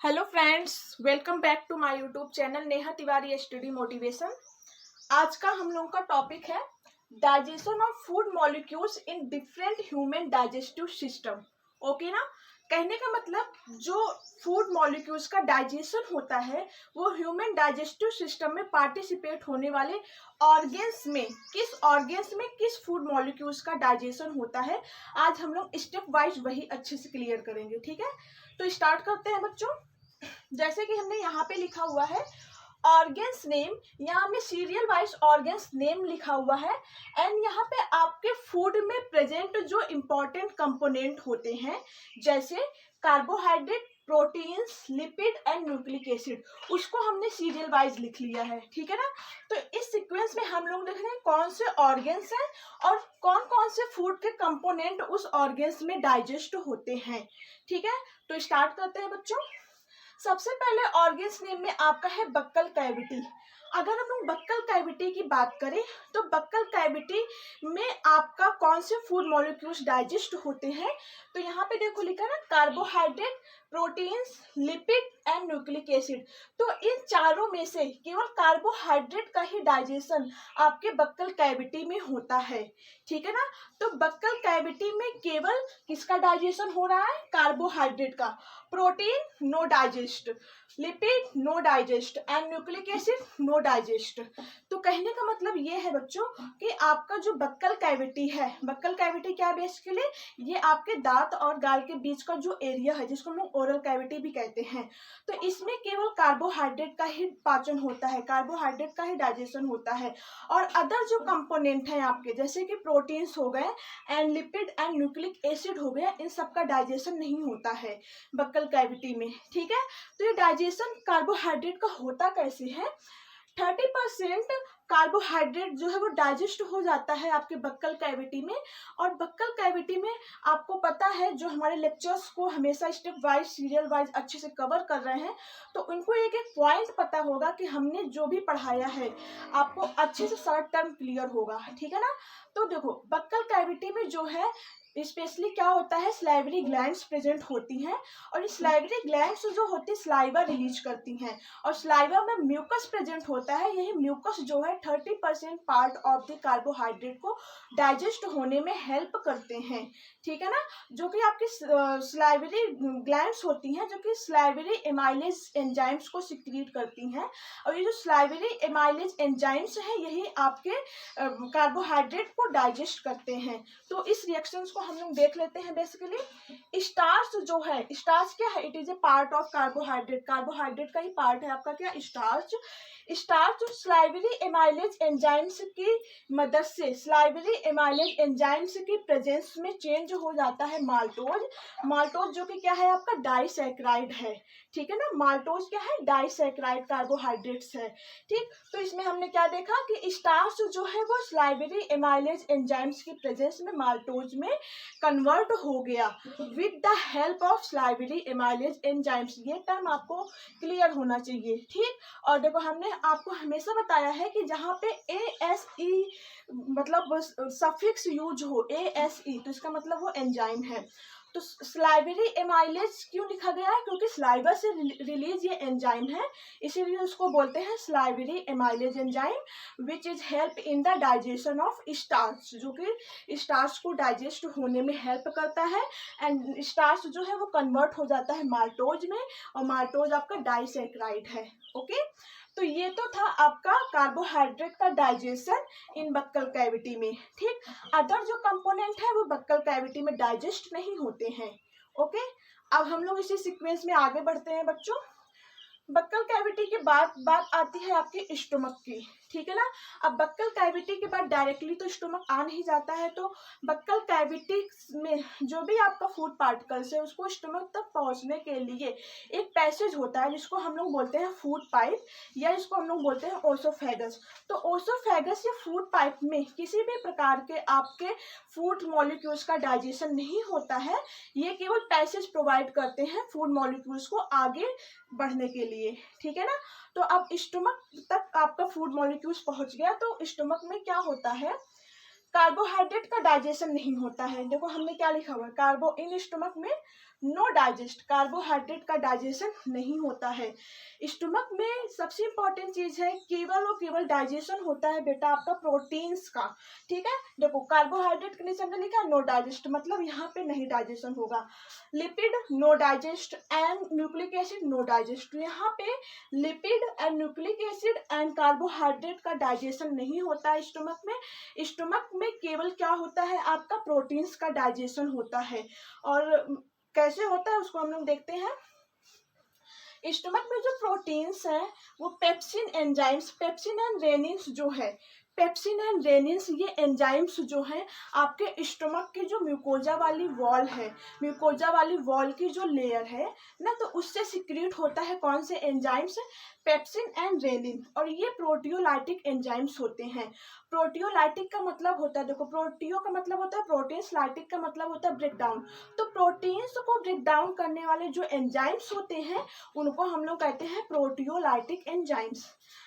Hello friends, welcome back to my YouTube channel Neha Tiwari study motivation. आज का हम लोग का टॉपिक है digestion of food molecules in different human digestive system. Okay ना। कहने का मतलब जो फूड मॉलिक्यूल्स का डाइजेशन होता है वो ह्यूमन डाइजेस्टिव सिस्टम में पार्टिसिपेट होने वाले ऑर्गेन्स में किस फूड मॉलिक्यूल्स का डाइजेशन होता है। आज हम लोग स्टेप वाइज वही अच्छे से क्लियर करेंगे। ठीक है, तो स्टार्ट करते हैं बच्चों। जैसे कि हमने यहाँ पे लिखा हुआ है ऑर्गेन्स नेम, यहाँ में सीरियल वाइज ऑर्गेन्स नेम लिखा हुआ है। एंड यहाँ पे आपके फूड में प्रेजेंट जो इम्पोर्टेंट कंपोनेंट होते हैं जैसे carbohydrate, proteins, lipid and nucleic acid, उसको हमने सीरियल वाइज लिख लिया है। ठीक है ना। तो इस सीक्वेंस में हम लोग देख रहे हैं कौन से ऑर्गेन्स हैं और कौन कौन से फूड के कंपोनेंट उस ऑर्गेन्स में डाइजेस्ट होते हैं। ठीक है, तो स्टार्ट करते हैं बच्चों। सबसे पहले ऑर्गेन्स नेम में आपका है बक्कल कैविटी। अगर हम लोग बक्कल कैविटी की बात करें तो बक्कल कैविटी में आपका कौन से फूड मॉलिक्यूल्स डाइजेस्ट होते हैं, तो यहाँ पे देखो लिखा ना carbohydrate, proteins, lipid and nucleic acid. तो इन चारों में से केवल कार्बोहाइड्रेट का ही डाइजेशन आपके बक्कल कैविटी में होता है। ठीक है ना। तो बक्कल कैविटी में केवल किसका डाइजेशन हो रहा है, कार्बोहाइड्रेट का। Protein no digest, lipid no digest and nucleic acid no digest. तो कहने का मतलब ये है बच्चों कि आपका जो बक्कल कैविटी है, बक्कल कैविटी क्या है बेसिकली, ये आपके दांत और गाल के बीच का जो एरिया है जिसको हम लोग ओरल कैविटी भी कहते हैं। तो इसमें केवल कार्बोहाइड्रेट का ही पाचन होता है, कार्बोहाइड्रेट का ही डाइजेशन होता है। और अदर जो कंपोनेंट है आपके जैसे कि प्रोटीन्स हो गए and lipid and nucleic acid हो गया, इन सब का डाइजेशन नहीं होता है बक्कल कैविटी में। ठीक है, तो ये डाइजेशन कार्बोहाइड्रेट का होता कैसे है। 30% कार्बोहाइड्रेट जो है वो डाइजेस्ट हो जाता है आपके बक्कल कैविटी में। और बक्कल कैविटी में आपको पता है जो हमारे लेक्चर्स को हमेशा स्टेप वाइज सीरियल वाइज अच्छे से कवर कर रहे हैं तो उनको एक एक पॉइंट पता होगा कि हमने जो भी पढ़ाया है आपको अच्छे से शॉर्ट टर्म क्लियर होगा। ठीक है ना। तो देखो बक्कल कैविटी में जो है स्पेशली क्या होता है, स्लाइवरी ग्लैंड्स प्रेजेंट होती हैं और ये स्लाइवरी ग्लैंड्स जो होती है स्लाइवा रिलीज करती हैं और स्लाइवा में म्यूकस प्रेजेंट होता है। यही म्यूकस जो है 30% पार्ट ऑफ द कार्बोहाइड्रेट को डाइजेस्ट होने में हेल्प करते हैं। ठीक है ना। जो कि आपकी स्लाइवरी ग्लैंड्स होती हैं जो कि स्लाइवरी एमाइलेज एंजाइम्स को सिक्रीट करती हैं और ये जो स्लाइवरी एमाइलेज एंजाइम्स हैं यही आपके कार्बोहाइड्रेट को डाइजेस्ट करते हैं। तो इस रिएक्शंस को हम लोग देख लेते हैं। बेसिकली स्टार्च जो है, स्टार्च क्या है, it is a part of carbohydrate, carbohydrate का ही पार्ट है आपका क्या, starch. Starch salivary amylase enzymes की मदद से स्लाइवरी एमाइलेज एंजाइम्स की प्रेजेंस में चेंज हो जाता है माल्टोज। माल्टोज जो कि क्या है आपका डाइसैकेराइड है। ठीक है ना। माल्टोज क्या है, डाइसैकेराइड कार्बोहाइड्रेट्स है। ठीक, तो इसमें हमने क्या देखा कि स्टार्च जो है वो स्लाइवरी एमाइलेज एंजाइम्स की प्रेजेंस में माल्टोज में कन्वर्ट हो गया with the help of salivary amylase enzymes. ये टर्म आपको क्लियर होना चाहिए। ठीक, और देखो हमने आपको हमेशा बताया है कि जहाँ पे ASE मतलब सफिक्स यूज हो, ASE, तो इसका मतलब वो एंजाइम है। तो स्लाइवरी एमाइलेज क्यों लिखा गया है, क्योंकि स्लाइवा से रिलीज ये एंजाइम है, इसीलिए उसको बोलते हैं salivary amylase enzyme which is help in the digestion of starch, जो कि स्टार्च को डाइजेस्ट होने में हेल्प करता है। एंड स्टार्च जो है वो कन्वर्ट हो जाता है माल्टोज में और माल्टोज आपका डाइसैकेराइड है। ओके, तो ये तो था आपका कार्बोहाइड्रेट का डाइजेशन इन बक्कल कैविटी में। ठीक, अदर जो कंपोनेंट है वो बक्कल कैविटी में डाइजेस्ट नहीं होते हैं। ओके, अब हम लोग इसी सीक्वेंस में आगे बढ़ते हैं बच्चों। बक्कल कैविटी के बाद बात आती है आपके स्टोमक की। ठीक है ना। अब बक्कल कैविटी के बाद डायरेक्टली तो स्टोमक आ नहीं जाता है, तो बक्कल कैविटी में जो भी आपका फूड पार्टिकल्स है उसको स्टोमक तक पहुंचने के लिए एक पैसेज होता है जिसको हम लोग बोलते हैं फूड पाइप या इसको हम लोग बोलते हैं ओसोफेगस। तो ओसोफेगस या फूड पाइप में किसी भी प्रकार के आपके फूड मॉलिक्यूल्स का डाइजेशन नहीं होता है। ये केवल पैसेज प्रोवाइड करते हैं फूड मॉलिक्यूल्स को आगे बढ़ने के लिए। ठीक है ना। तो अब स्टोमक तक आपका फूड मॉलिक्यूल्स पहुंच गया, तो स्टोमक में क्या होता है, कार्बोहाइड्रेट का डाइजेशन नहीं होता है। देखो हमने क्या लिखा हुआ है, कार्बो इन स्टमक में नो डाइजेस्ट, कार्बोहाइड्रेट का डाइजेशन नहीं होता है। स्टमक में सबसे इंपॉर्टेंट चीज है केवल और केवल डाइजेशन होता है बेटा आपका प्रोटीन्स का। ठीक है, देखो कार्बोहाइड्रेट के नीचे हमने लिखा नो डाइजेस्ट, मतलब यहाँ पे नहीं डाइजेशन होगा। Lipid no digest and nucleic acid no digest, यहाँ पे lipid and nucleic acid and carbohydrate का डाइजेशन नहीं होता है स्टमक में। स्टमक में केवल क्या होता है आपका प्रोटीन्स का डाइजेशन होता है। और कैसे होता है उसको हम लोग देखते हैं। स्टमक में जो प्रोटीन्स है वो पेप्सिन एंजाइम्स, पेप्सिन एंड रेनिन्स जो है, पेप्सिन एंड रेनिन्स ये एंजाइम्स जो हैं आपके स्टमक की जो म्यूकोजा वाली वॉल है, म्यूकोजा वाली वॉल की जो लेयर है ना, तो उससे सिक्रीट होता है कौन से एंजाइम्स, पेप्सिन एंड रेनिन। और ये प्रोटियोलाइटिक एंजाइम्स होते हैं। प्रोटियोलाइटिक का मतलब होता है, देखो प्रोटियो का मतलब होता है प्रोटीन्स, लाइटिक का मतलब होता है ब्रेक डाउन। तो प्रोटीन्स को ब्रेक डाउन करने वाले जो एंजाइम्स होते हैं उनको हम लोग कहते हैं proteolytic enzymes.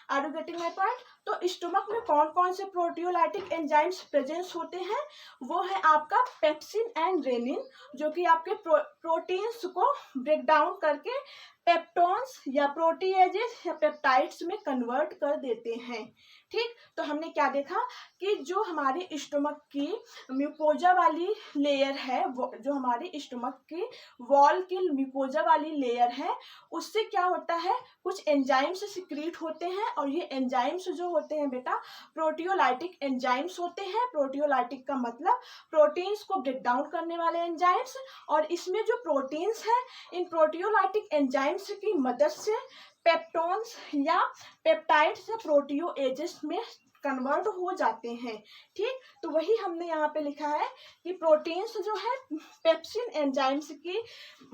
Are you getting my point? तो स्टमक में कौन कौन से प्रोटियोलाइटिक एंजाइम्स प्रेजेंस होते हैं, वो है आपका पेप्सिन एंड रेनिन, जो कि आपके प्रोटीन्स को ब्रेक डाउन करके पेप्टोन्स या प्रोटीएजेस या पेप्टाइड्स में कन्वर्ट कर देते हैं। ठीक, तो हमने क्या देखा कि जो हमारे स्टमक की म्यूकोजा वाली लेयर है, वो जो हमारे स्टमक की वॉल की म्यूकोजा वाली लेयर है, उससे क्या होता है कुछ एंजाइम्स सिक्रीट होते हैं। और ये एंजाइम्स जो होते हैं बेटा प्रोटियोलाइटिक एंजाइम्स होते हैं। प्रोटियोलाइटिक का मतलब प्रोटीन्स को ब्रेक डाउन करने वाले एंजाइम्स। और इसमें जो प्रोटीन्स हैं इन प्रोटियोलाइटिक एंजाइम्स की मदद से पेप्टोन्स या पेप्टाइड्स या प्रोटियो एजेस में कन्वर्ट हो जाते हैं। ठीक, तो वही हमने यहाँ पे लिखा है कि प्रोटीन्स जो है पेप्सिन एंजाइम्स की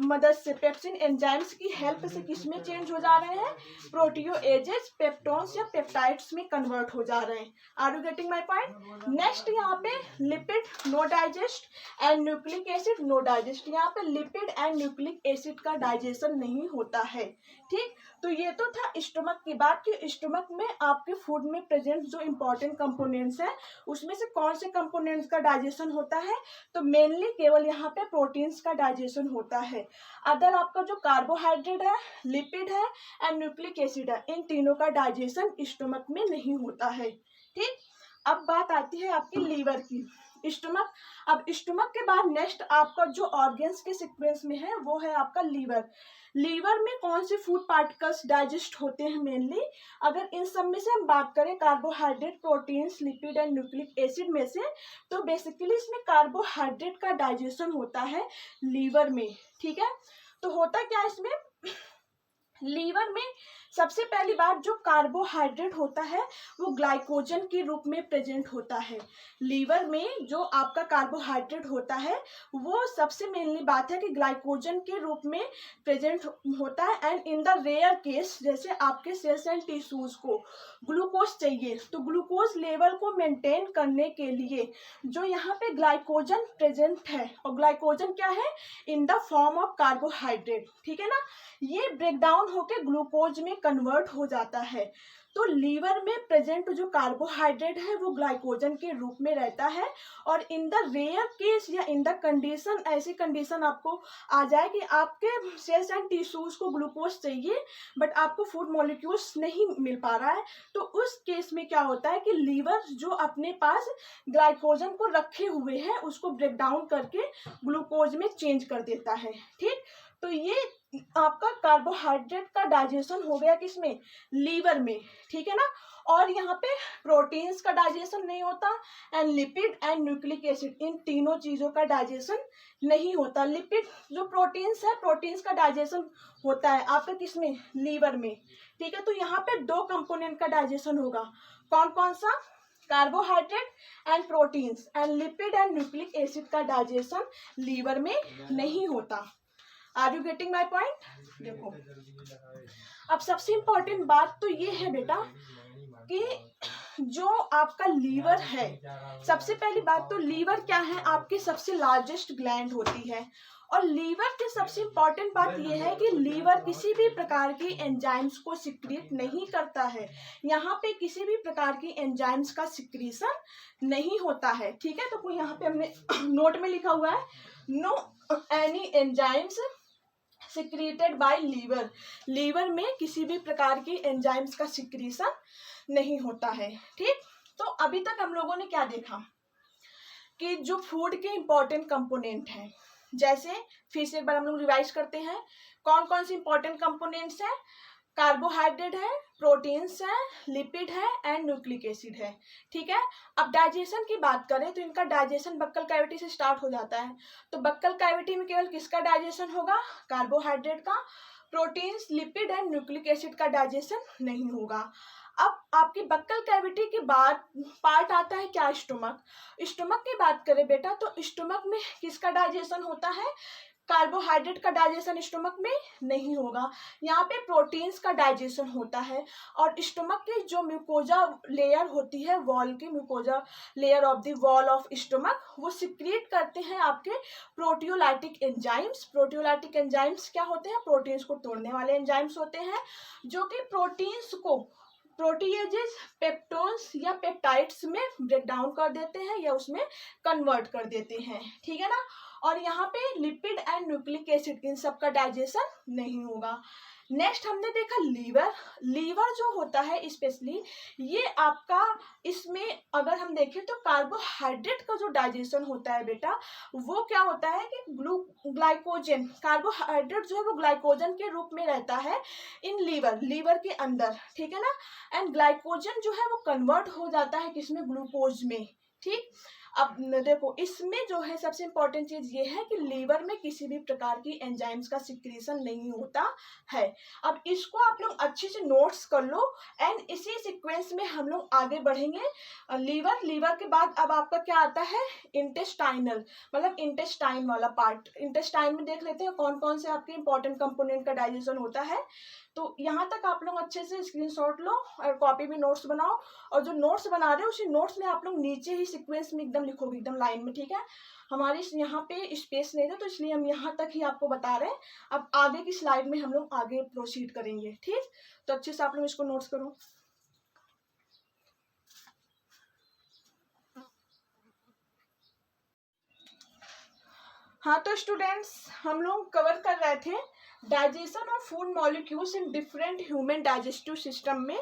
मदद से, पेप्सिन एंजाइम्स की हेल्प से किस में चेंज हो जा रहे हैं, प्रोटियो एजेस पेप्टोन्स या पेप्टाइड्स में कन्वर्ट हो जा रहे हैं। Are you getting my point? Next यहाँ पे lipid no digest and nucleic acid no digest, यहाँ पे लिपिड एंड न्यूक्लिक एसिड का डाइजेशन नहीं होता है। ठीक, तो ये तो था स्टमक की बात कि स्टमक में आपके फूड में प्रेजेंट जो इंपॉर्टेंट कंपोनेंट्स हैं उसमें से कौन से कंपोनेंट्स का डाइजेशन होता है, तो मेनली केवल यहाँ पे प्रोटीन्स का डाइजेशन होता है। अदर आपका जो कार्बोहाइड्रेट है, लिपिड है एंड न्यूक्लिक एसिड है, इन तीनों का डाइजेशन स्टमक में नहीं होता है। ठीक, अब बात आती है आपकी लीवर की। स्टमक, अब स्टमक के बाद नेक्स्ट आपका जो ऑर्गन्स के सीक्वेंस में है वो है आपका लीवर। लीवर में कौन से फूड पार्टिकल्स डाइजेस्ट होते हैं मेनली, अगर इन सब में से हम बात करें carbohydrate, proteins, lipid and nucleic acid में से, तो बेसिकली इसमें कार्बोहाइड्रेट का डाइजेशन होता है लीवर में। ठीक है, तो होता क्या है इसमें, लीवर में सबसे पहली बात जो कार्बोहाइड्रेट होता है वो ग्लाइकोजन के रूप में प्रेजेंट होता है। लीवर में जो आपका कार्बोहाइड्रेट होता है वो सबसे मेनली बात है कि ग्लाइकोजन के रूप में प्रेजेंट होता है। And in the rare case जैसे आपके सेल्स एंड टिश्यूज को ग्लूकोज चाहिए, तो ग्लूकोज लेवल को मेंटेन करने के लिए जो यहाँ पे ग्लाइकोजन प्रेजेंट है, और ग्लाइकोजन क्या है, in the form of carbohydrate. ठीक है ना, ये ब्रेक डाउन होके ग्लूकोज में कन्वर्ट हो जाता है। तो लीवर में प्रेजेंट जो कार्बोहाइड्रेट है वो ग्लाइकोजन के रूप में रहता है। और इन द रेयर केस या इन द कंडीशन, ऐसी कंडीशन आपको आ जाए कि आपके सेल्स एंड टिश्यूज को ग्लूकोज चाहिए बट आपको फूड मॉलिक्यूल्स नहीं मिल पा रहा है, तो उस केस में क्या होता है कि लीवर जो अपने पास ग्लाइकोजन को रखे हुए है उसको ब्रेक डाउन करके ग्लूकोज में चेंज कर देता है। ठीक, तो ये आपका कार्बोहाइड्रेट का डाइजेशन हो गया किसमें, लीवर में। ठीक है ना, और यहाँ पे प्रोटीन्स का डाइजेशन नहीं होता and lipid and nucleic acid, इन तीनों चीजों का डाइजेशन नहीं होता। लिपिड जो प्रोटीन्स है, प्रोटीन्स का डाइजेशन होता है आपका किसमें, लीवर में। ठीक है, तो यहाँ पे दो कंपोनेंट का डाइजेशन होगा, कौन कौन सा, carbohydrate and proteins, and lipid and nucleic acid का डाइजेशन लीवर में नहीं होता। Are you getting my point? देखो अब सबसे इम्पोर्टेंट बात तो ये है बेटा कि जो आपका लीवर है, सबसे पहली बात तो लीवर क्या है, आपकी सबसे लार्जेस्ट ग्लैंड होती है। और लीवर की सबसे इम्पॉर्टेंट बात यह है कि लीवर किसी भी प्रकार की एंजाइम्स को सिक्रीट नहीं करता है। यहाँ पे किसी भी प्रकार की एंजाइम्स का सिक्रीशन नहीं होता है, ठीक है। तो यहाँ पे हमने नोट में लिखा हुआ है, no any enzymes secreted by liver. Liver में किसी भी प्रकार की एंजाइम्स का सिक्रीशन नहीं होता है, ठीक। तो अभी तक हम लोगों ने क्या देखा कि जो फूड के इंपॉर्टेंट कंपोनेंट हैं, जैसे फिर से एक बार हम लोग रिवाइज करते हैं कौन कौन से इंपॉर्टेंट कंपोनेंट्स हैं। कार्बोहाइड्रेट है, प्रोटीन्स है, लिपिड है एंड न्यूक्लिक एसिड है, ठीक है। अब डाइजेशन की बात करें तो इनका डाइजेशन बक्कल कैविटी से स्टार्ट हो जाता है। तो बक्कल कैविटी में केवल किसका डाइजेशन होगा, कार्बोहाइड्रेट का। Proteins, lipid and nucleic acid का डाइजेशन नहीं होगा। अब आपकी बक्कल कैविटी के बाद पार्ट आता है क्या, स्टोमक। स्टोमक की बात करें बेटा तो स्टोमक में किसका डाइजेशन होता है, कार्बोहाइड्रेट का डाइजेशन स्टोमक में नहीं होगा। यहाँ पे प्रोटीन्स का डाइजेशन होता है। और स्टोमक की जो म्यूकोजा लेयर होती है, वॉल की mucosa layer of the wall of stomach, वो सिक्रीट करते हैं आपके प्रोटियोलाइटिक एंजाइम्स। प्रोटियोलाइटिक एंजाइम्स क्या होते हैं, प्रोटीन्स को तोड़ने वाले एंजाइम्स होते हैं, जो कि प्रोटीन्स को प्रोटीएजेस, पेप्टोन्स या पेप्टाइड्स में ब्रेक डाउन कर देते हैं या उसमें कन्वर्ट कर देते हैं, ठीक है ना। और यहाँ पे लिपिड एंड न्यूक्लिक एसिड, इन सब का डाइजेशन नहीं होगा। नेक्स्ट हमने देखा लीवर। लीवर जो होता है स्पेशली ये आपका, इसमें अगर हम देखें तो कार्बोहाइड्रेट का जो डाइजेशन होता है बेटा, वो क्या होता है कि ग्लाइकोजन, कार्बोहाइड्रेट जो है वो ग्लाइकोजन के रूप में रहता है इन लीवर के अंदर, ठीक है ना। एंड ग्लाइकोजन जो है वो कन्वर्ट हो जाता है किसमें, ग्लूकोज में, ठीक। अब देखो इसमें जो है सबसे इम्पोर्टेंट चीज ये है कि लीवर में किसी भी प्रकार की एंजाइम्स का सिक्रीशन नहीं होता है। अब इसको आप लोग अच्छे से नोट्स कर लो एंड इसी सीक्वेंस में हम लोग आगे बढ़ेंगे। लीवर के बाद अब आपका क्या आता है, इंटेस्टाइनल, मतलब इंटेस्टाइन वाला पार्ट। इंटेस्टाइन में देख लेते हैं कौन कौन से आपके इंपॉर्टेंट कंपोनेंट का डाइजेशन होता है। तो यहाँ तक आप लोग अच्छे से स्क्रीनशॉट लो और कॉपी में नोट्स बनाओ, और जो नोट्स बना रहे हो उसी नोट्स में आप लोग नीचे ही सीक्वेंस में एकदम लिखोगे, एकदम लाइन में, ठीक है। हमारे यहाँ पे स्पेस नहीं था तो इसलिए हम यहाँ तक ही आपको बता रहे हैं। अब आगे की स्लाइड में हम लोग आगे प्रोसीड करेंगे, ठीक। तो अच्छे से आप लोग इसको नोट्स करो। हाँ तो स्टूडेंट्स, हम लोग कवर कर रहे थे digestion of food molecules in different human digestive system में।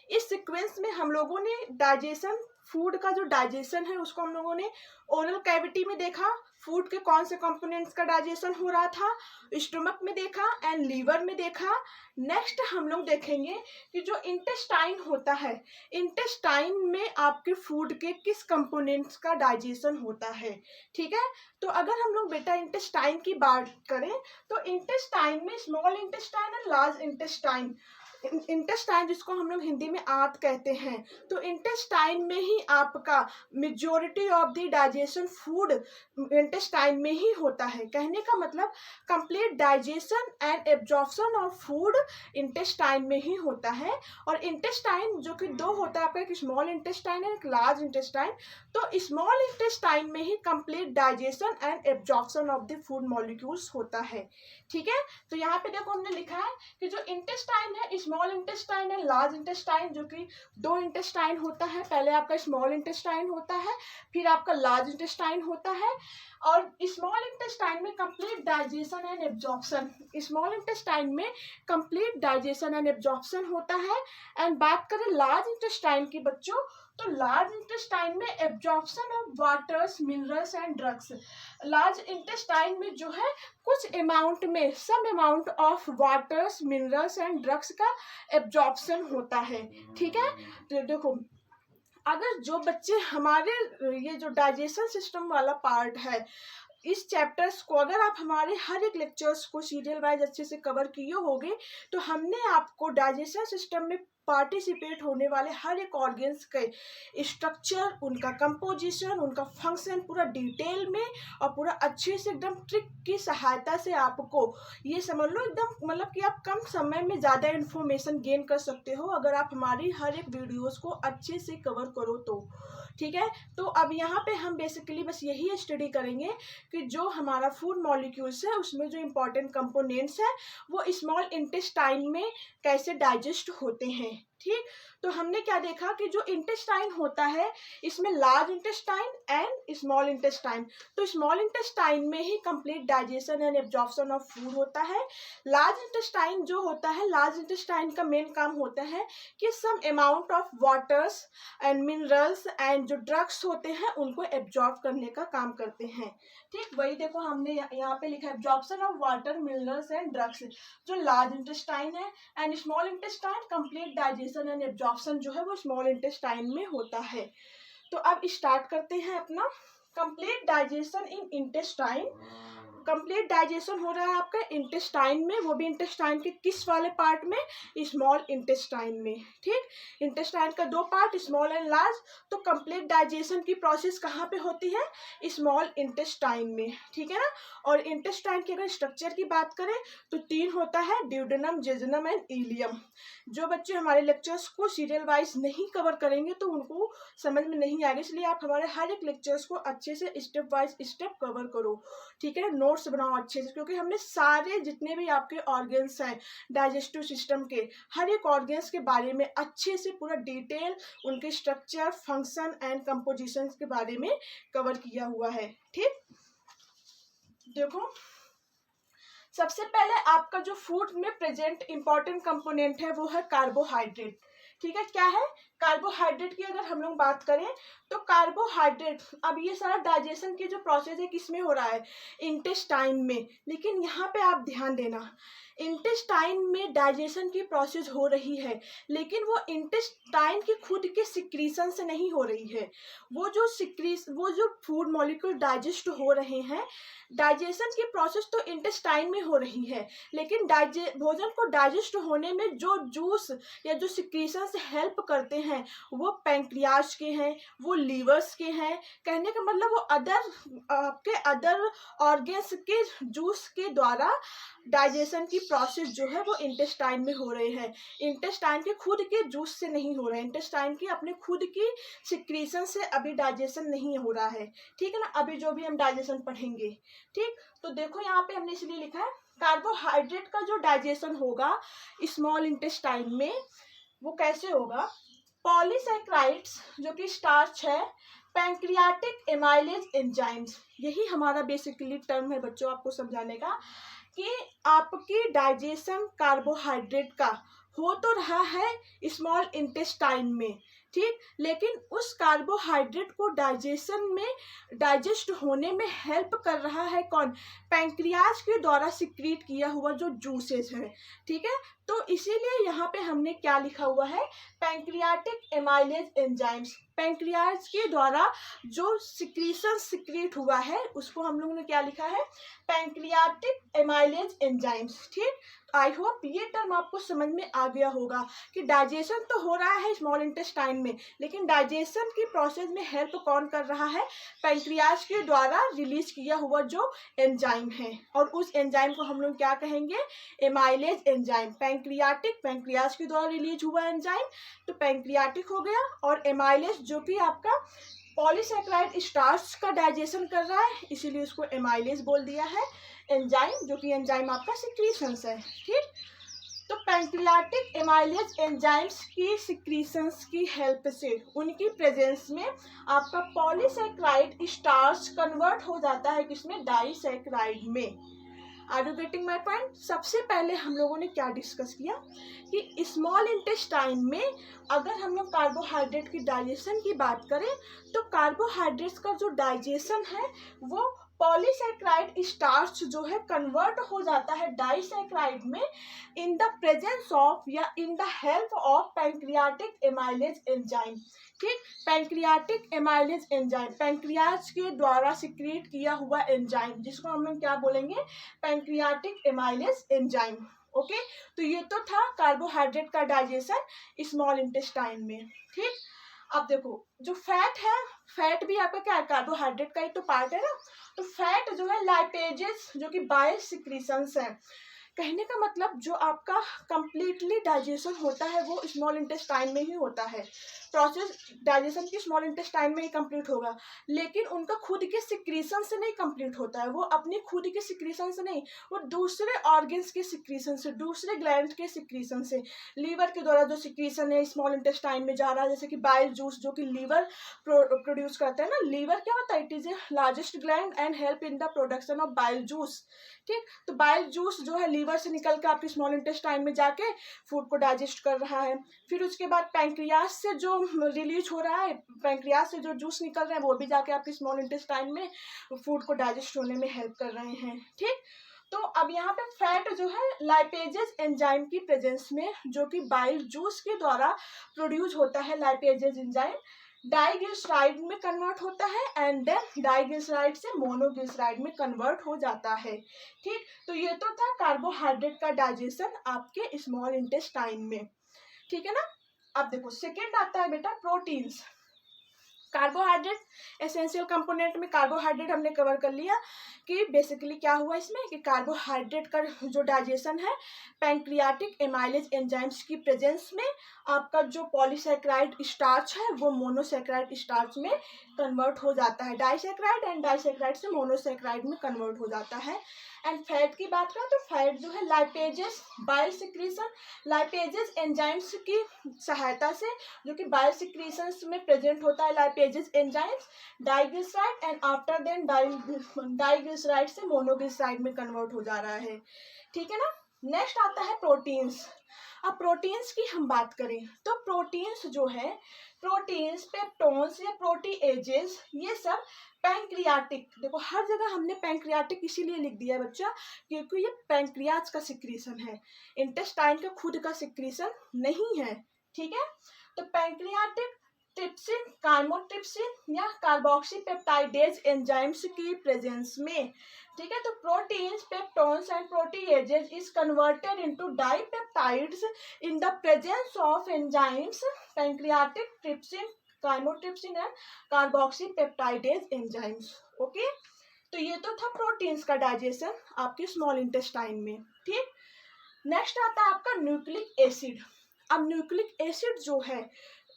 इस सीक्वेंस में हम लोगों ने डाइजेशन, फूड का जो डाइजेशन है उसको हम लोगों ने ओरल कैविटी में देखा, फूड के कौन से कंपोनेंट्स का डाइजेशन हो रहा था, स्टोमक में देखा एंड लीवर में देखा। नेक्स्ट हम लोग देखेंगे कि जो इंटेस्टाइन होता है, इंटेस्टाइन में आपके फूड के किस कंपोनेंट्स का डाइजेशन होता है, ठीक है। तो अगर हम लोग बेटा इंटेस्टाइन की बात करें तो इंटेस्टाइन में small intestine and large intestine, intestine जिसको हम लोग हिंदी में आंत कहते हैं, तो इंटेस्टाइन में ही आपका majority of the digestion food intestine में ही होता है। कहने का मतलब complete digestion and absorption of food intestine में ही होता है। और इंटेस्टाइन जो कि दो होता है आपका, एक स्मॉल इंटेस्टाइन है, एक लार्ज इंटेस्टाइन। तो स्मॉल इंटेस्टाइन में ही complete digestion and absorption of the food molecules होता है, ठीक है। तो यहाँ पे देखो हमने लिखा है कि जो इंटेस्टाइन है, स्मॉल इंटेस्टाइन है, लार्ज इंटेस्टाइन, जो कि दो इंटेस्टाइन होता है। पहले आपका स्मॉल इंटेस्टाइन होता है, फिर आपका लार्ज इंटेस्टाइन होता है। और स्मॉल इंटेस्टाइन में complete digestion and absorption, small intestine में कंप्लीट डाइजेशन एंड एब्जॉर्प्शन होता है। एंड बात करें लार्ज इंटेस्टाइन की बच्चों, तो लार्ज इंटेस्टाइन में absorption of waters, minerals and drugs. Large intestine में जो है कुछ अमाउंट में, some amount of waters, minerals and drugs का एब्जॉर्प्शन होता है, ठीक है। तो देखो अगर जो बच्चे हमारे ये जो डाइजेशन सिस्टम वाला पार्ट है, इस चैप्टर्स को अगर आप हमारे हर एक लेक्चर्स को सीरियल वाइज अच्छे से कवर किए होगे, तो हमने आपको डाइजेशन सिस्टम में पार्टिसिपेट होने वाले हर एक ऑर्गेन्स के स्ट्रक्चर, उनका कंपोजिशन, उनका फंक्शन पूरा डिटेल में और पूरा अच्छे से एकदम ट्रिक की सहायता से आपको ये समझ लो एकदम मतलब कि आप कम समय में ज़्यादा इन्फॉर्मेशन गेन कर सकते हो अगर आप हमारी हर एक वीडियोस को अच्छे से कवर करो तो। ठीक है, तो अब यहाँ पे हम बेसिकली बस यही स्टडी करेंगे कि जो हमारा फूड मॉलिक्यूल्स है उसमें जो इम्पोर्टेंट कंपोनेंट्स है वो स्मॉल इंटेस्टाइन में कैसे डाइजेस्ट होते हैं। ठीक, तो हमने क्या देखा कि जो इंटेस्टाइन होता है इसमें large intestine and small intestine, तो स्मॉल इंटेस्टाइन में ही complete digestion and absorption of food होता है। लार्ज इंटेस्टाइन जो होता है, लार्ज इंटेस्टाइन का मेन काम होता है कि some amount of waters and minerals and जो ड्रग्स होते हैं उनको एब्जॉर्ब करने का काम करते हैं। ठीक, वही देखो हमने यहाँ पे लिखा है absorption of water, minerals and drugs जो लार्ज इंटेस्टाइन है, and small intestine complete digestion and absorption जो है वो स्मॉल इंटेस्टाइन में होता है। तो अब स्टार्ट करते हैं अपना कंप्लीट डाइजेशन इन इंटेस्टाइन। कंप्लीट डाइजेशन हो रहा है आपका इंटेस्टाइन में, वो भी इंटेस्टाइन के किस वाले पार्ट में, स्मॉल इंटेस्टाइन में। ठीक, इंटेस्टाइन का दो पार्ट स्मॉल एंड लार्ज, तो कंप्लीट डाइजेशन की प्रोसेस कहाँ पे होती है, स्मॉल इंटेस्टाइन में। ठीक है ना, और इंटेस्टाइन के अगर स्ट्रक्चर की बात करें तो तीन होता है, ड्यूडेनम, जेजुनम एंड इलियम। जो बच्चे हमारे लेक्चर्स को सीरियल वाइज नहीं कवर करेंगे तो उनको समझ में नहीं आएगा, इसलिए आप हमारे हर एक लेक्चर्स को अच्छे से स्टेप वाइज स्टेप कवर करो। ठीक है, नोट्स बनाओ अच्छे से, क्योंकि हमने सारे जितने भी आपके ऑर्गन्स हैं डाइजेस्टिव सिस्टम के, हर एक ऑर्गन्स के बारे में अच्छे से पूरा डिटेल, उनके स्ट्रक्चर, फंक्शन एंड कंपोजिशन के बारे में कवर किया हुआ है। ठीक, देखो सबसे पहले आपका जो फूड में प्रेजेंट इंपॉर्टेंट कंपोनेंट है वो है कार्बोहाइड्रेट। ठीक है, क्या है, कार्बोहाइड्रेट की अगर हम लोग बात करें तो कार्बोहाइड्रेट, अब ये सारा डाइजेशन की जो प्रोसेस है किसमें हो रहा है, इंटेस्टाइन में। लेकिन यहाँ पे आप ध्यान देना, इंटेस्टाइन में डाइजेशन की प्रोसेस हो रही है लेकिन वो इंटेस्टाइन की खुद के सिक्रीशन से नहीं हो रही है। वो जो फूड मॉलिक्यूल डाइजेस्ट हो रहे हैं, डाइजेशन की प्रोसेस तो इंटेस्टाइन में हो रही है, लेकिन भोजन को डाइजेस्ट होने में जो जूस या जो सिक्रीशन से हेल्प करते हैं वो पैंक्रियाज के हैं, वो लीवर्स के हैं। कहने का मतलब वो अदर ऑर्गन्स के जूस के द्वारा डाइजेशन की प्रोसेस जो है वो इंटेस्टाइन में हो रहे हैं। इंटेस्टाइन के खुद के जूस से नहीं हो रहा है, इंटेस्टाइन की अपने खुद की सिक्रीशन से अभी डाइजेशन नहीं हो रहा है। ठीक है ना, अभी जो भी हम डाइजेशन पढ़ेंगे। ठीक, तो देखो यहाँ पे हमने इसलिए लिखा है कार्बोहाइड्रेट का जो डाइजेशन होगा स्मॉल इंटेस्टाइन में वो कैसे होगा, पॉलीसैकेराइड्स जो कि स्टार्च है, पैंक्रियाटिक एमाइलेज एंजाइम्स, यही हमारा बेसिकली टर्म है बच्चों आपको समझाने का कि आपकी डाइजेशन कार्बोहाइड्रेट का हो तो रहा है स्मॉल इंटेस्टाइन में। ठीक, लेकिन उस कार्बोहाइड्रेट को डाइजेस्ट होने में हेल्प कर रहा है कौन, पैंक्रियाज के द्वारा सिक्रीट किया हुआ जो जूसेस है। ठीक है, तो इसीलिए यहाँ पे हमने क्या लिखा हुआ है, पैंक्रियाटिक एमाइलेज एंजाइम्स, पैंक्रियाज के द्वारा जो सिक्रीट हुआ है उसको हम लोगों ने क्या लिखा है, पैंक्रियाटिक एमाइलेज एंजाइम्स। ठीक, आई होप ये टर्म आपको समझ में आ गया होगा कि डाइजेशन तो हो रहा है स्मॉल इंटेस्टाइन में, लेकिन डाइजेशन की प्रोसेस में हेल्प कौन कर रहा है, पैंक्रियाज के द्वारा रिलीज किया हुआ जो एंजाइम है, और उस एंजाइम को हम लोग क्या कहेंगे, एमाइलेज एंजाइम। पैंक्रियाज के द्वारा रिलीज हुआ एंजाइम तो पैंक्रियाटिक हो गया, और एमाइलेज जो कि आपका पॉलीसैकेराइड स्टार्च का डाइजेशन कर रहा है इसीलिए उसको एमाइलेज बोल दिया है, एंजाइम जो कि एंजाइम आपका सिक्रीशंस है। ठीक, तो पैंक्रियाटिक एमाइलेज एंजाइम्स की सिक्रीशंस की हेल्प से, उनकी प्रेजेंस में आपका पॉलीसैकेराइड स्टार्च कन्वर्ट हो जाता है किसमें, डाइसैकेराइड में। Are you getting my point. सबसे पहले हम लोगों ने क्या डिस्कस किया कि स्मॉल इंटेस्टाइन में अगर हम लोग कार्बोहाइड्रेट की डाइजेशन की बात करें तो कार्बोहाइड्रेट्स का जो डाइजेशन है वो पॉलीसैकेराइड स्टार्च जो है कन्वर्ट हो जाता है डाइसैकेराइड में इन द प्रेजेंस ऑफ या in the help of pancreatic amylase enzyme. ठीक, पैंक्रियाटिक एमाइलेज एंजाइम, पैंक्रियाज के द्वारा सिक्रीट किया हुआ एंजाइम जिसको हम लोग क्या बोलेंगे, पैंक्रियाटिक एमाइलेज एंजाइम। ओके, तो ये तो था कार्बोहाइड्रेट का डाइजेशन स्मॉल इंटेस्टाइन में। ठीक, अब देखो जो फैट है, फैट भी आपका क्या है, कार्बोहाइड्रेट का ही तो पार्ट है ना। तो फैट जो है लाइपेजेस जो कि बाइल सिक्रीशंस है। कहने का मतलब जो आपका कंप्लीटली डाइजेशन होता है वो स्मॉल इंटेस्टाइन में ही होता है। प्रोसेस डाइजेशन की स्मॉल इंटेस्टाइन में ही कंप्लीट होगा, लेकिन उनका खुद के सिक्रीशन से नहीं कंप्लीट होता है। वो अपनी खुद के सिक्रीशन से नहीं, वो दूसरे ऑर्गन्स के सिक्रीशन से, दूसरे ग्लैंड के सिक्रीशन से, लीवर के द्वारा जो सिक्रीशन है स्मॉल इंटेस्टाइन में जा रहा है, जैसे कि बाइल जूस जो कि लीवर प्रोड्यूस करता है ना। लीवर क्या होता है, it is a largest gland and help in the production of bile juice. ठीक, तो बाइल जूस जो है लीवर से निकल के आपके स्मॉल इंटेस्टाइन में जाके फूड को डाइजेस्ट कर रहा है। फिर उसके बाद पैंक्रियास से जो रिलीज हो रहा है, पैंक्रियास से जो जूस निकल रहे हैं वो भी जाके आपके स्मॉल इंटेस्टाइन में फूड को डाइजेस्ट होने में हेल्प कर रहे हैं। ठीक, तो अब यहाँ पे फैट जो है लाइपेजेस एंजाइम की प्रेजेंस में, जो कि बाइल जूस के द्वारा प्रोड्यूस होता है, लाइपेजेस एंजाइम डाइग्लिसराइड में कन्वर्ट होता है एंड देन डाइग्लिसराइड से मोनोग्लिसराइड में कन्वर्ट हो जाता है। ठीक, तो ये तो था कार्बोहाइड्रेट का डाइजेशन आपके स्मॉल इंटेस्टाइन में। ठीक है ना। अब देखो सेकेंड आता है बेटा प्रोटीन्स। कार्बोहाइड्रेट एसेंशियल कंपोनेंट में कार्बोहाइड्रेट हमने कवर कर लिया कि बेसिकली क्या हुआ इसमें कि कार्बोहाइड्रेट का जो डाइजेशन है पैंक्रियाटिक एमाइलेज एंजाइम्स की प्रेजेंस में आपका जो पॉलीसैकेराइड स्टार्च है वो मोनोसैकेराइड स्टार्च में कन्वर्ट हो जाता है, डाइसैकेराइड एंड डाइसैकेराइड से मोनोसैकेराइड में कन्वर्ट हो जाता है। एंड फैट की बात करें तो फैट जो है lipases bile secretion, lipases enzymes की सहायता से जो कि बाइल सिक्रीशन में प्रेजेंट होता है, lipases enzymes diglyceride and after then diglyceride से मोनोग्लिसराइड में कन्वर्ट हो जा रहा है। ठीक है ना। नेक्स्ट आता है प्रोटीन्स। अब प्रोटीन्स की हम बात करें तो प्रोटीन्स जो है, प्रोटीन्स, पेप्टोन्स या प्रोटीएजेस, ये सब पैंक्रियाटिक, देखो हर जगह हमने पैंक्रियाटिक इसीलिए लिख दिया है बच्चा क्योंकि ये पैंक्रियाज का सिक्रीशन है, इंटेस्टाइन का खुद का सिक्रीशन नहीं है। ठीक है, तो पैंक्रियाटिक ट्रिप्सिन, काइमोट्रिप्सिन या कार्बोक्सीपेप्टाइडेज एंजाइम्स की प्रेजेंस में। ठीक है, तो proteins, peptones and proteases is converted into dipeptides in the presence of enzymes pancreatic trypsin, chymotrypsin and carboxypeptidase enzymes. Okay, तो ये तो था प्रोटीन्स का डाइजेशन आपके स्मॉल इंटेस्टाइन में। ठीक, नेक्स्ट आता है आपका न्यूक्लिक एसिड। अब न्यूक्लिक एसिड जो है,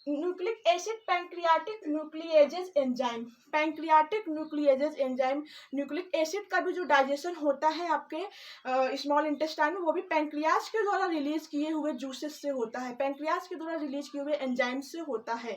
nucleic acid pancreatic nucleases enzyme, pancreatic nucleases enzyme, nucleic acid का भी जो डाइजेशन होता है आपके स्मॉल इंटेस्टाइन में वो भी पैंक्रियाज के द्वारा रिलीज किए हुए जूसेस से होता है, पैंक्रियाज के द्वारा रिलीज किए हुए एंजाइम्स से होता है।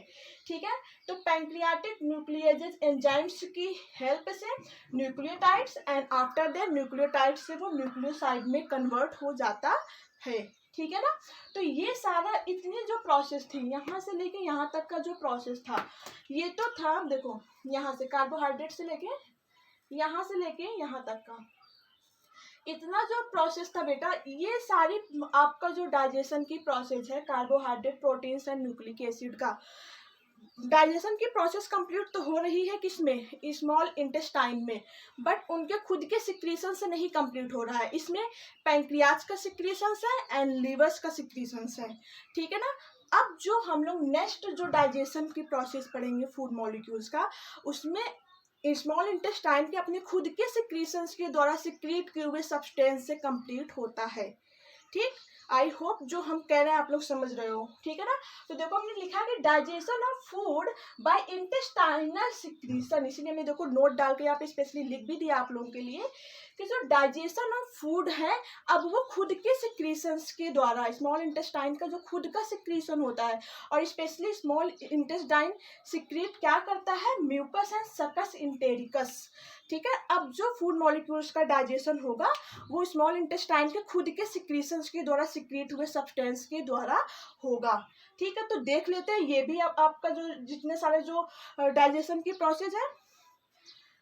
ठीक है, तो पैंक्रियाटिक न्यूक्लिएजेज एंजाइम्स की हेल्प से nucleotides and after then nucleotides से वो न्यूक्लियोसाइड में कन्वर्ट हो जाता है। ठीक है ना। तो ये सारा इतनी जो प्रोसेस थी यहाँ से लेके यहाँ तक का जो प्रोसेस था ये तो था, देखो यहाँ से कार्बोहाइड्रेट से लेके यहाँ तक का इतना जो प्रोसेस था बेटा, ये सारी आपका जो डाइजेशन की प्रोसेस है carbohydrate, proteins and nucleic acid का डाइजेशन की प्रोसेस कंप्लीट तो हो रही है किसमें, स्मॉल इंटेस्टाइन में, बट उनके खुद के सिक्रीशन से नहीं कंप्लीट हो रहा है। इसमें पैंक्रियाज का सिक्रीशन है एंड लीवर्स का सिक्रीशन है। ठीक है ना। अब जो हम लोग नेक्स्ट जो डाइजेशन की प्रोसेस पढ़ेंगे फूड मॉलिक्यूल्स का, उसमें स्मॉल इंटेस्टाइन के अपने खुद के सिक्रीशंस के द्वारा सिक्रीट किए हुए सब्सटेंस से कंप्लीट होता है। ठीक, आई होप जो हम कह रहे हैं आप लोग समझ रहे हो। ठीक है ना। तो देखो हमने लिखा है कि digestion of food by intestinal secretion, इसीलिए हमने देखो नोट डाल के यहाँ पे स्पेशली लिख भी दिया आप लोगों के लिए कि जो डाइजेशन ऑफ फूड है अब वो खुद के सिक्रीशंस के द्वारा, स्मॉल इंटेस्टाइन का जो खुद का सिक्रीशन होता है, और स्पेशली स्मॉल इंटेस्टाइन सिक्रीट क्या करता है, म्यूकस एंड सकस इंटेरिकस। ठीक है, अब जो फूड मॉलिक्यूल्स का डाइजेशन होगा वो स्मॉल इंटेस्टाइन के खुद के सिक्रीशंस के द्वारा सिक्रीट हुए सब्सटेंस के द्वारा होगा। ठीक है, तो देख लेते हैं ये भी आपका जो जितने सारे जो डाइजेशन की प्रोसेस है,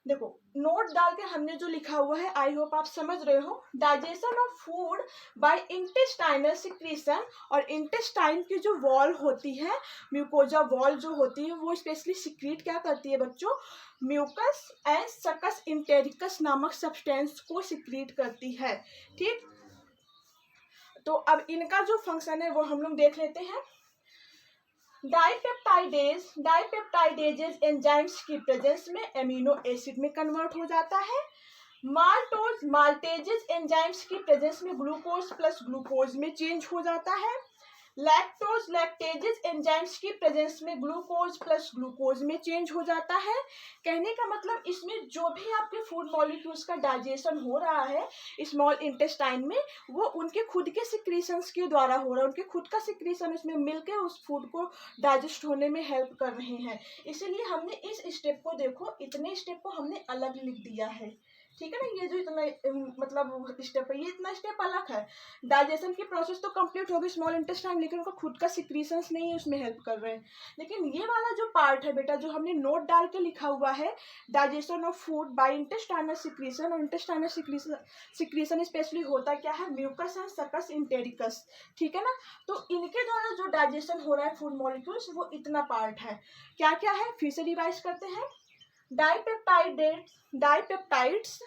देखो नोट डाल के हमने जो लिखा हुआ है आई होप आप समझ रहे हो। Digestion of food by intestinal secretion, और इंटेस्टाइन की जो वॉल होती है, म्यूकोजा वॉल जो होती है, वो स्पेशली सिक्रीट क्या करती है बच्चों, म्यूकस एंड सकस इंटेरिकस नामक सब्सटेंस को सिक्रीट करती है। ठीक, तो अब इनका जो फंक्शन है वो हम लोग देख लेते हैं। डाइपेप्टाइडेज एंजाइम्स की प्रेजेंस में एमिनो एसिड में कन्वर्ट हो जाता है। माल्टेजेज एंजाइम्स की प्रेजेंस में ग्लूकोज प्लस ग्लूकोज में चेंज हो जाता है। लैक्टेजेज एंजाइम्स की प्रेजेंस में ग्लूकोज प्लस ग्लूकोज में चेंज हो जाता है। कहने का मतलब इसमें जो भी आपके फूड मॉलिक्यूल्स का डाइजेशन हो रहा है स्मॉल इंटेस्टाइन में, वो उनके खुद के सिक्रीशंस के द्वारा हो रहा है। उनके खुद का सिक्रीशन उसमें मिलकर उस फूड को डाइजेस्ट होने में हेल्प कर रहे हैं। इसीलिए हमने इस स्टेप को, देखो इतने स्टेप को हमने अलग लिख दिया है, ठीक है ना। ये जो इतना मतलब स्टेप है, ये इतना स्टेप अलग है। डाइजेशन की प्रोसेस तो कंप्लीट होगी स्मॉल इंटेस्टाइन, लेकिन उनका खुद का सिक्रीशंस नहीं है उसमें हेल्प कर रहे हैं। लेकिन ये वाला जो पार्ट है बेटा, जो हमने नोट डाल के लिखा हुआ है, digestion of food by intestinal secretion, और इंटेस्टाइनल सिक्रीशन स्पेशली होता क्या है, म्यूकस एंड सकस इंटेरिकस, ठीक है ना। तो इनके द्वारा जो डाइजेशन हो रहा है फूड मॉलिक्यूल्स, वो इतना पार्ट है। क्या क्या है, फिर से रिवाइज करते हैं। डाइपेप्टाइड्स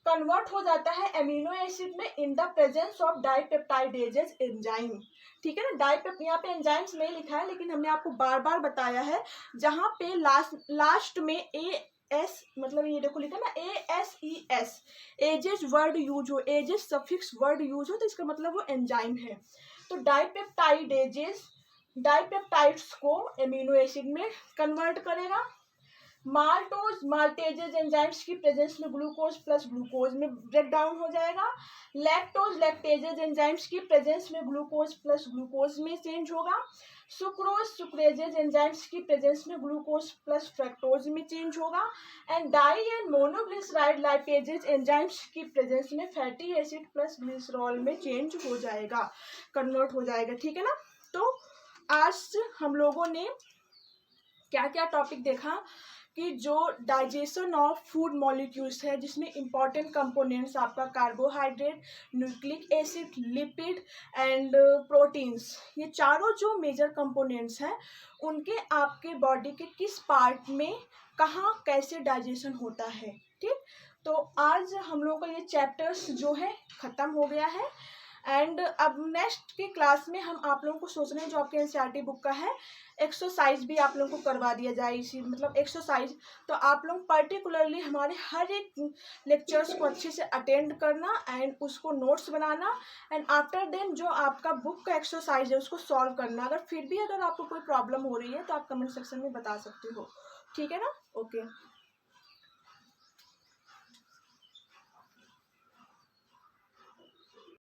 कन्वर्ट हो जाता है एमिनो एसिड में in the presence of dipeptidases enzyme, ठीक है ना। यहाँ पे एंजाइम्स नहीं लिखा है, लेकिन हमने आपको बार बार बताया है, जहां पे लास्ट में एस, मतलब ये देखो लिखा ना ASES, एजेस वर्ड यूज हो, एजेस सफिक्स वर्ड यूज हो, तो इसका मतलब वो एंजाइम है। तो डाइपेप्टाइड्स को एमिनो एसिड में कन्वर्ट करेगा। माल्टेजेज एंजाइम्स की प्रेजेंस में ग्लूकोज प्लस ग्लूकोज में ब्रेक डाउन हो जाएगा। लैक्टेजेज एंजाइम्स की प्रेजेंस में ग्लूकोज प्लस ग्लूकोज में चेंज होगा। सुक्रेजेज एंजाइम्स की प्रेजेंस में ग्लूकोज प्लस फ्रक्टोज में चेंज होगा। And di and monoglyceride lipases enzymes की प्रेजेंस में फैटी एसिड प्लस ग्लिसरॉल में चेंज हो जाएगा, कन्वर्ट हो जाएगा, ठीक है ना। तो आज हम लोगों ने क्या क्या टॉपिक देखा कि जो डाइजेशन ऑफ फूड मॉलिक्यूल्स है, जिसमें इंपॉर्टेंट कंपोनेंट्स आपका carbohydrate, nucleic acid, lipid and proteins, ये चारों जो मेजर कंपोनेंट्स हैं, उनके आपके बॉडी के किस पार्ट में कहाँ कैसे डाइजेशन होता है, ठीक। तो आज हम लोगों का ये चैप्टर्स जो है ख़त्म हो गया है। एंड अब नेक्स्ट की क्लास में हम आप लोगों को सोच रहे हैं, जो आपके NCERT बुक का है, एक्सरसाइज भी आप लोगों को करवा दिया जाए, इसी मतलब एक्सरसाइज। तो आप लोग पर्टिकुलरली हमारे हर एक लेक्चर्स को अच्छे से अटेंड करना एंड उसको नोट्स बनाना, एंड आफ्टर देन जो आपका बुक का एक्सरसाइज है उसको सॉल्व करना। अगर आपको कोई प्रॉब्लम हो रही है तो आप कमेंट सेक्शन में बता सकते हो, ठीक है ना। ओके।